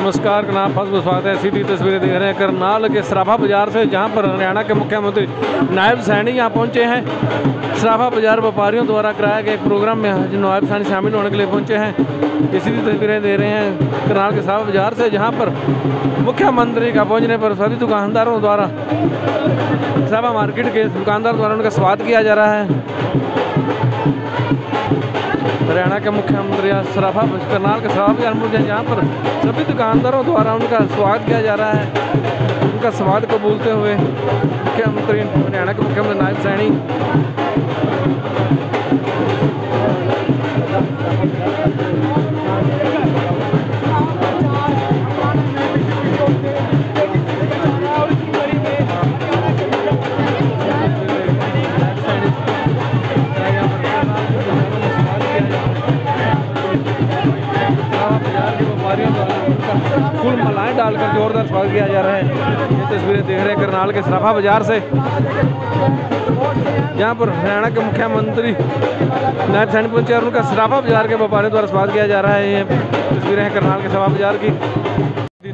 नमस्कार जनाब, बहुत स्वागत है। सीधी तस्वीरें देख रहे हैं करनाल के सराफा बाजार से, जहां पर हरियाणा के मुख्यमंत्री नायब सैनी यहाँ पहुंचे हैं। सराफा बाजार व्यापारियों द्वारा कराए गए एक प्रोग्राम में जो नायब सैनी शामिल होने के लिए पहुंचे हैं। ये सीधी तस्वीरें दे रहे हैं करनाल के सराफा बाजार से, जहाँ पर मुख्यमंत्री का पहुँचने पर सभी दुकानदारों द्वारा, सराफा मार्केट के दुकानदार द्वारा उनका स्वागत किया जा रहा है। हरियाणा के मुख्यमंत्री सराफा करनाल के सराफा बाजार में, जहाँ पर सभी दुकानदारों द्वारा उनका स्वागत किया जा रहा है। उनका स्वागत को बोलते हुए मुख्यमंत्री, हरियाणा के मुख्यमंत्री नायब सैनी फूल मालाएं डालकर जोरदार स्वागत किया जा रहा है। ये तस्वीरें देख रहे हैं करनाल के सराफा बाजार से, जहां पर हरियाणा के मुख्यमंत्री नायब सैनी पहुंचे और उनका सराफा बाजार के व्यापारियों द्वारा स्वागत किया जा रहा है। ये तस्वीरें हैं करनाल के सराफा बाजार की।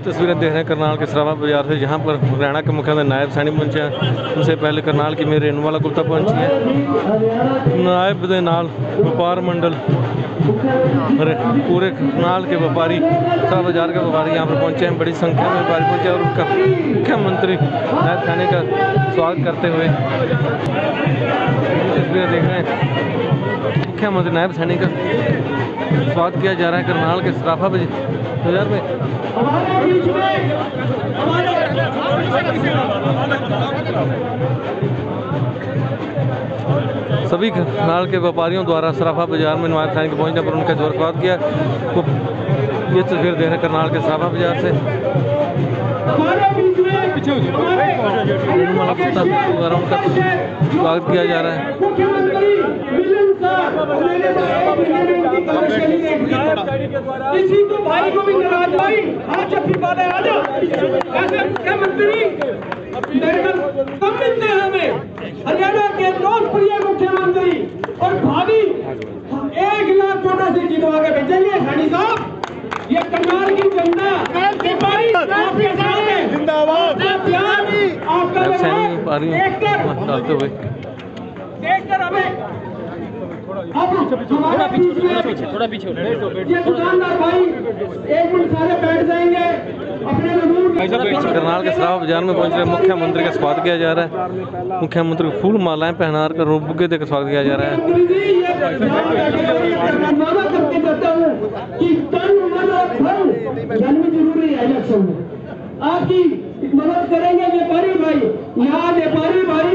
तस्वीरें देख रहे हैं करनाल के सराफा बाजार से, जहां पर हरियाणा के मुख्यमंत्री नायब सैनी पहुंचे हैं। उनसे पहले करनाल की मेरे रेणुवाला गुप्ता पहुंची है। नायब के नाल व्यापार मंडल पूरे करनाल के व्यापारी, सराफा बाजार के व्यापारी यहाँ पर पहुंचे हैं। बड़ी संख्या में व्यापारी पहुंचे और उनका मुख्यमंत्री नायब सैनी का स्वागत करते हुए तस्वीरें देख रहे हैं। मुख्यमंत्री नायब सैनी का स्वागत किया जा रहा है करनाल के सराफा बाजार में। सभी करनाल के व्यापारियों द्वारा सराफा बाजार में नायब सैनी के पहुंचने पर उनका जोर स्वागत किया। तो ये तस्वीर दे रहे करनाल के सराफा बाजार से, द्वारा उनका स्वागत किया जा रहा है। किसी को भाई को भी नाराज भाई आज अपनी बातें आ जाओ। ऐसे मुख्यमंत्री कम मिलते हैं हमें। हरियाणा के लोकप्रिय मुख्यमंत्री और भाभी 1 लाख वोटों से जितवा के भेजेंगे सैनी साहब। ये करनाल की जनता आपके साथ है, जिंदाबाद। आपका डालते हुए देखकर हमें थोड़ा पीछे ये दुकानदार भाई 1 मिनट सारे बैठ जाएंगे अपने करनाल के सराफा बाजार में पहुंच रहे मुख्यमंत्री का स्वागत किया जा रहा है। मुख्यमंत्री को फूल मालाएं पहना कर बुके देकर स्वागत किया जा रहा है। जरूरी है इलेक्शन में आपकी मदद करेंगे व्यापारी भाई। यहाँ व्यापारी भाई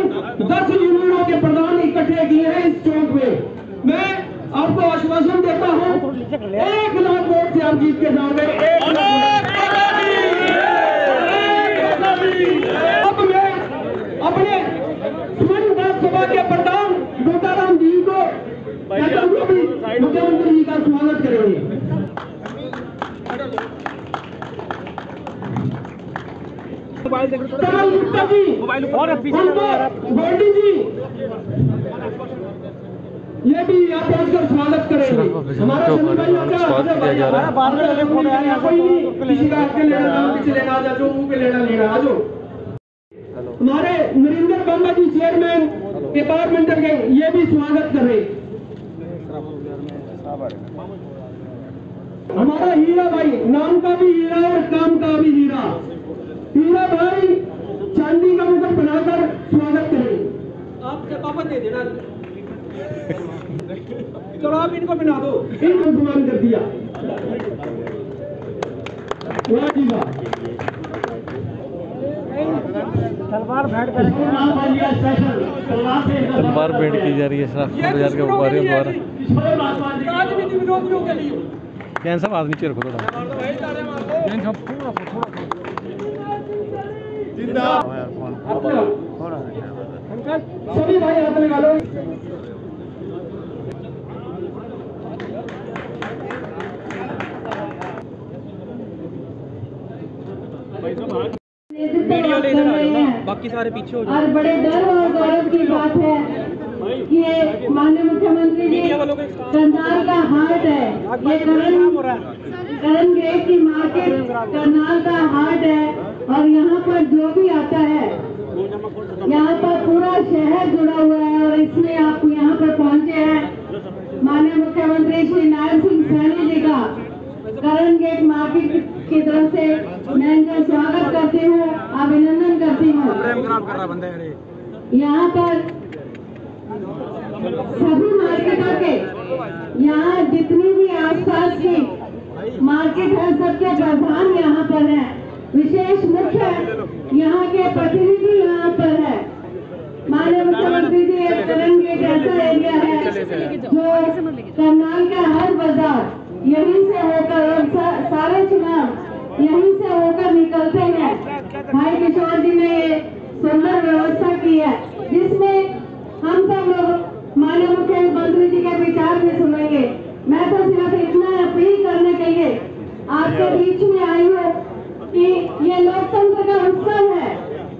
10 यूनियनों के प्रधान इकट्ठे किए हैं इस चौक में। मैं आपको आश्वासन देता हूँ 1 लाख वोट से आप जीत के जाओगे। अब मैं अपने सुमन विधानसभा के प्रधान गोताराम जी को मुख्यमंत्री जी का स्वागत करेंगे। गुप्ता जी और गोल्डी जी ये भी यहाँ पहुंचकर स्वागत करेंगे। हमारा स्वागत किया जा रहा है। किसी का आपके लेना आ जाओ, मुंह पे लेना आ जाओ। हमारे नरेंद्र बाबा जी चेयरमैन व्यापार मंडल के ये भी स्वागत कर रहे। हमारा हीरा भाई, नाम का भी हीरा और काम का भी हीरा, हीरा भाई चांदी का मुकुट बनाकर स्वागत करें। आप पापा दे देना, चलो आप इनको बना दो। इनको सम्मान कर दिया। तलवार भेंट की जा रही है सराफा बाजार के व्यापारियों द्वारा। कैन सब आदमी नीचे रखो थोड़ा। सभी भाई हाथ लगा लो। वीडियो ले इधर आ जाओ ना, बाकी सारे पीछे हो जाओ। और बड़े डर और गौरव की बात है ये माननीय मुख्यमंत्री जी करनाल का हार्ट है, ये करण गेट की मार्केट करनाल का हार्ट है। और यहाँ पर जो भी आता है, यहाँ पर पूरा शहर जुड़ा हुआ है। और इसमें आप यहाँ पर पहुँचे हैं माननीय मुख्यमंत्री श्री नायब सिंह सैनी जी का करण गेट मार्केट की तरफ से मैं इनका स्वागत करती हूँ, अभिनंदन करती हूँ। यहाँ पर सभी मार्केटों के, यहाँ जितनी भी आसपास की मार्केट है, सबके प्रधान यहाँ पर है, विशेष मुख्य यहाँ के प्रतिनिधि यहाँ पर है। माननीय मुख्यमंत्री जी, एक करण गेट ऐसा एरिया है जो करनाल का हर बाजार यहीं से होकर और सारे चुनाव यहीं से होकर निकलते हैं। भाई किशोर जी ने ये सुंदर व्यवस्था की है, जिसमें हम सब लोग माननीय मुख्यमंत्री जी के विचार भी सुनेंगे। मैं तो सिर्फ इतना अपील करने के लिए आपके बीच में आई हूँ कि ये लोकतंत्र का उत्सव है।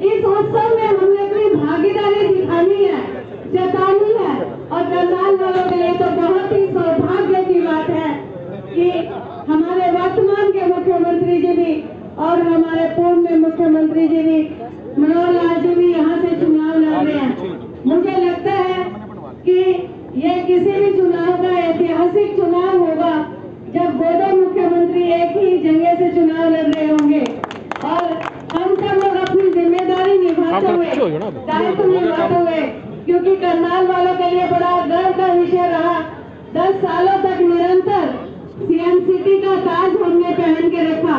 इस उत्सव में हमने अपनी भागीदारी दिखानी है, जतानी है। और करनाल वालों के लिए तो बहुत ही सौभाग्य की बात है कि हमारे वर्तमान के मुख्यमंत्री जी भी और हमारे पूर्व में मुख्यमंत्री जी भी, मनोहर लाल जी भी यहाँ से चुनाव लड़ रहे हैं। मुझे लगता है कि ये किसी भी चुनाव का ऐतिहासिक चुनाव होगा जब दो मुख्यमंत्री एक ही जगह से चुनाव लड़ रहे होंगे। और हम सब लोग अपनी जिम्मेदारी निभाते हुए, दायित्व निभाते हुए, क्योंकि करनाल वालों के लिए बड़ा गर्व का विषय रहा। 10 सालों तक निरंतर सीएम सिटी का ताज हमने पहन के रखा।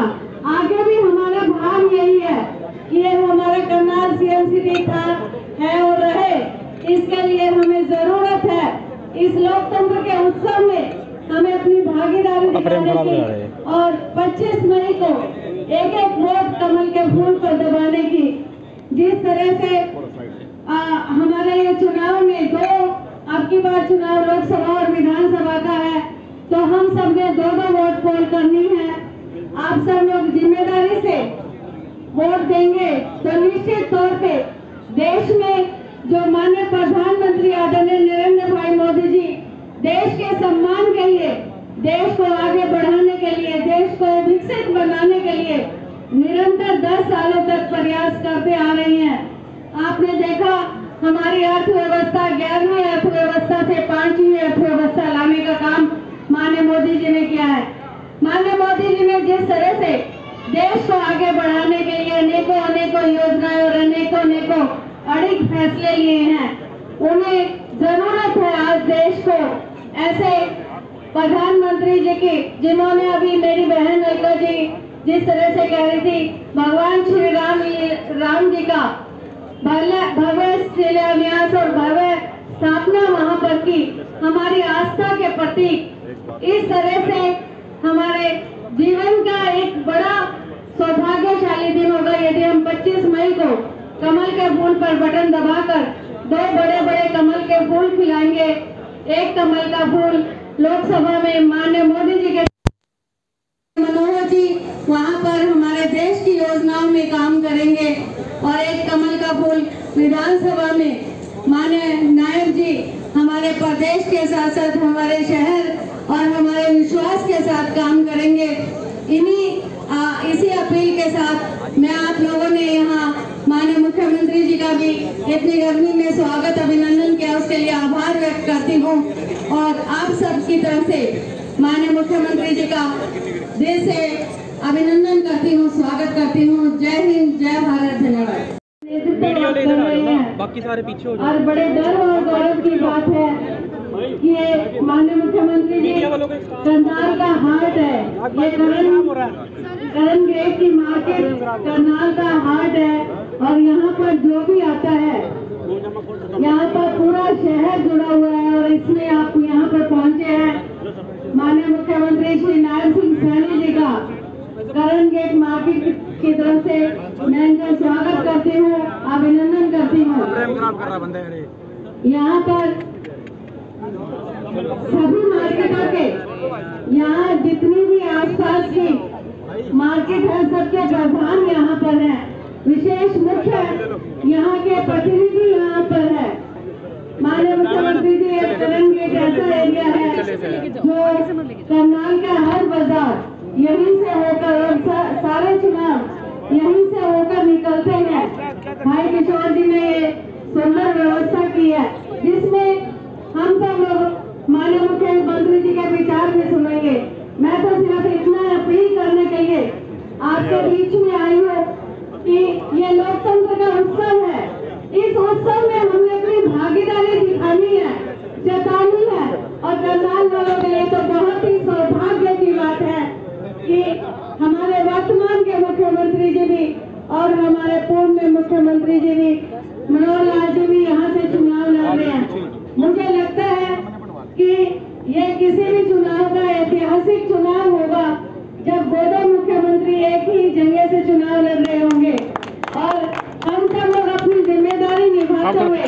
आगे भी हमारा भाव यही है कि ये हमारा करनाल सीएम सिटी था, है और रहे। इसके लिए हमें जरूरत है इस लोकतंत्र के उत्सव में हमें अपनी भागीदारी दिखाने की और 25 मई को एक वोट कमल के फूल पर दबाने की। जिस तरह से हमारे ये चुनाव में अब की बार चुनाव लोकसभा और विधानसभा का है, तो हम सब ने 2 वोट पोल करनी है। आप सब लोग जिम्मेदारी से वोट देंगे तो निश्चित तौर पे देश में जो माननीय प्रधानमंत्री आदरणीय नरेंद्र भाई मोदी जी देश के सम्मान के लिए, देश को आगे बढ़ाने के लिए, देश को विकसित बनाने के लिए निरंतर 10 सालों तक प्रयास करते आ रही हैं। आपने देखा हमारी अर्थव्यवस्था 11वीं अर्थव्यवस्था से 5वीं अर्थव्यवस्था लाने का काम माननीय मोदी जी ने किया है। माननीय मोदी जी ने जिस तरह से देश को आगे बढ़ाने के लिए अनेकों योजनाएं और अनेकों अड़िग फैसले लिए हैं, उन्हें जरूरत है आज देश को ऐसे प्रधानमंत्री जी की, जिन्होंने अभी मेरी बहन अलका जी जिस तरह से कह रही थी, भगवान श्री राम जी का भव्य शिलान्यास और भव्य स्थापना वहां पर की, हमारी आस्था के प्रतीक। इस तरह से हमारे जीवन का एक बड़ा सौभाग्यशाली दिन होगा यदि हम 25 मई को कमल के फूल पर बटन दबाकर 2 बड़े कमल के फूल खिलाएंगे। एक कमल का फूल लोकसभा में माननीय मोदी जी के मनोहर जी वहां पर हमारे देश की योजनाओं में काम करेंगे, और एक कमल का फूल विधानसभा में माननीय नायब जी हमारे प्रदेश के साथ साथ हमारे शहर और हमारे विश्वास के साथ काम करेंगे। इसी अपील के साथ मैं आप लोगों ने यहाँ माननीय मुख्यमंत्री जी का भी इतनी गर्मी में स्वागत अभिनंदन किया, उसके लिए आभार व्यक्त करती हूँ। और आप सब की तरफ से माननीय मुख्यमंत्री जी का दिल से अभिनंदन करती हूँ, स्वागत करती हूँ। जय हिंद, जय भारत, धन्यवाद। बाकी सारे पीछे हो जाओ। और बड़े गर्व और गौरव की बात है कि ये माननीय मुख्यमंत्री जी करनाल का हार्ट है, ये करण गेट की मार्केट करनाल का हार्ट है। और यहाँ पर जो भी आता है, यहाँ पर पूरा शहर जुड़ा हुआ है। और इसमें आप यहाँ पर पहुँचे हैं माननीय मुख्यमंत्री श्री नायब सिंह सैनी जी का करण गेट मार्केट की तरफ से मैं इनका स्वागत करती हूँ, अभिनंदन करती हूँ। यहाँ पर सभी मार्केटों के, यहाँ जितनी भी आसपास की मार्केट है, सबके प्रधान यहाँ पर है, विशेष मुख्य यहाँ के प्रतिनिधि यहाँ पर है। माननीय मुख्यमंत्री जी, एक तरंग एक ऐसा एरिया है जो करनाल का हर बाजार यहीं से होकर और सारे चुनाव यहीं से होकर निकलते हैं। भाई किशोर जी ने ये सुंदर व्यवस्था की है जिसमें हम सब लोग माननीय मुख्यमंत्री जी के विचार भी सुनेंगे। मैं तो सिर्फ इतना अपील करने के लिए आपके बीच में आई हूँ कि ये लोकतंत्र का उत्सव है। इस उत्सव में हमने अपनी भागीदारी दिखानी है, जतानी है और करनाल वालों के लिए तो बहुत ही सौभाग्य की बात है कि हमारे वर्तमान के मुख्यमंत्री जी भी और हमारे पूर्व में मुख्यमंत्री जी भी मनोहर लाल जी भी यहाँ से चुनाव लड़ रहे हैं। मुझे लगता है कि ये किसी भी चुनाव का ऐतिहासिक चुनाव होगा जब दो मुख्यमंत्री एक ही जगह से चुनाव लड़ रहे होंगे और हम सब लोग अपनी जिम्मेदारी निभाते हुए,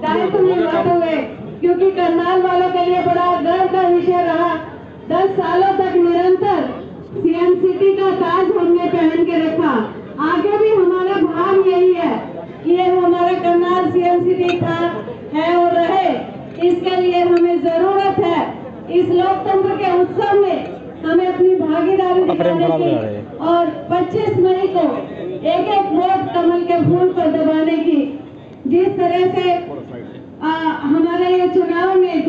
दायित्व निभाते हुए, क्योंकि करनाल वालों के लिए बड़ा गर्व का विषय रहा। 10 सालों तक निरंतर सीएम सिटी का ताज हमने पहन के रखा। आगे भी हमारा भाव यही है कि ये हमारा करनाल सीएम सिटी था, है और रहे। इसके लिए हमें जरूरत है इस लोकतंत्र के उत्सव में हमें अपनी भागीदारी दिखाने की और 25 मई को एक वोट कमल के फूल पर दबाने की। जिस तरह से हमारे ये चुनाव में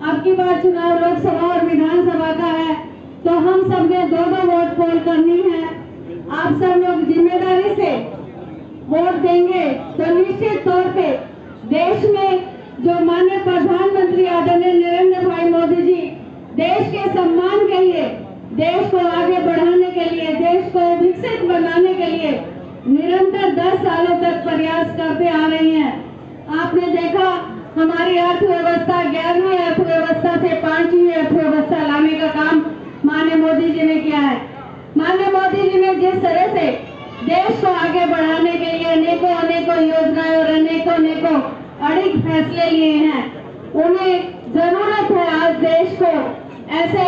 अब की बार चुनाव लोकसभा और विधानसभा का है, तो हम सब ने 2 वोट पोल करनी है। आप सब लोग जिम्मेदारी से वोट देंगे तो निश्चित तौर पे देश में जो माननीय प्रधानमंत्री आदरणीय नरेंद्र भाई मोदी जी देश के सम्मान के लिए, देश को आगे बढ़ाने के लिए, देश को विकसित बनाने के लिए निरंतर 10 सालों तक प्रयास करते आ रही हैं। आपने देखा हमारी अर्थव्यवस्था 11वीं अर्थव्यवस्था से 5वीं अर्थव्यवस्था लाने का काम माननीय मोदी जी ने किया है। माननीय मोदी जी ने जिस तरह से देश को आगे बढ़ाने के लिए अनेकों योजनाएं और अनेकों अड़िग फैसले लिए हैं, उन्हें जरूरत है आज देश को ऐसे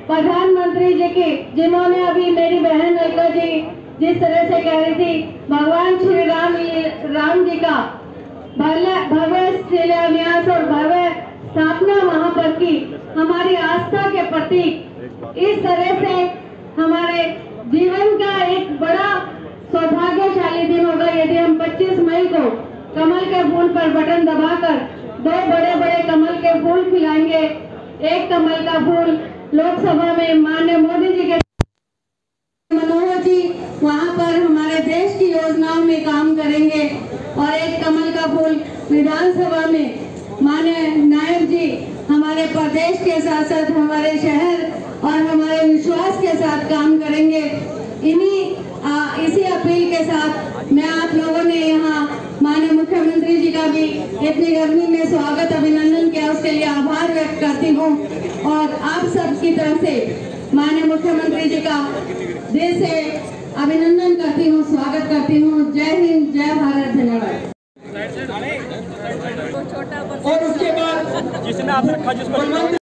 प्रधानमंत्री जी की, जिन्होंने अभी मेरी बहन अलका जी जिस तरह से कह रही थी, भगवान श्री राम जी का भव्य शिलान्यास और भव्य स्थापना वहां पर की, हमारी आस्था के प्रतीक। इस तरह से हमारे जीवन का एक बड़ा सौभाग्यशाली दिन होगा यदि हम 25 मई को कमल के फूल पर बटन दबाकर 2 बड़े कमल के फूल खिलाएंगे। एक कमल का फूल लोकसभा में माननीय मोदी जी के मनोहर जी वहां पर हमारे देश की योजनाओं में काम करेंगे और एक कमल का फूल विधानसभा में माननीय नायब जी हमारे प्रदेश के साथ साथ हमारे शहर और हमारे विश्वास के साथ काम करेंगे। इसी अपील के साथ मैं आप लोगों ने यहाँ माननीय मुख्यमंत्री जी का भी इतनी गर्मी में स्वागत अभिनंदन किया, उसके लिए आभार व्यक्त करती हूँ और आप सबकी तरफ से माननीय मुख्यमंत्री जी का दिल से अभिनंदन करती हूँ, स्वागत करती हूँ। जय हिंद, जय भारत, धन्यवाद। और उसके बाद जिसने आप रखा जिसको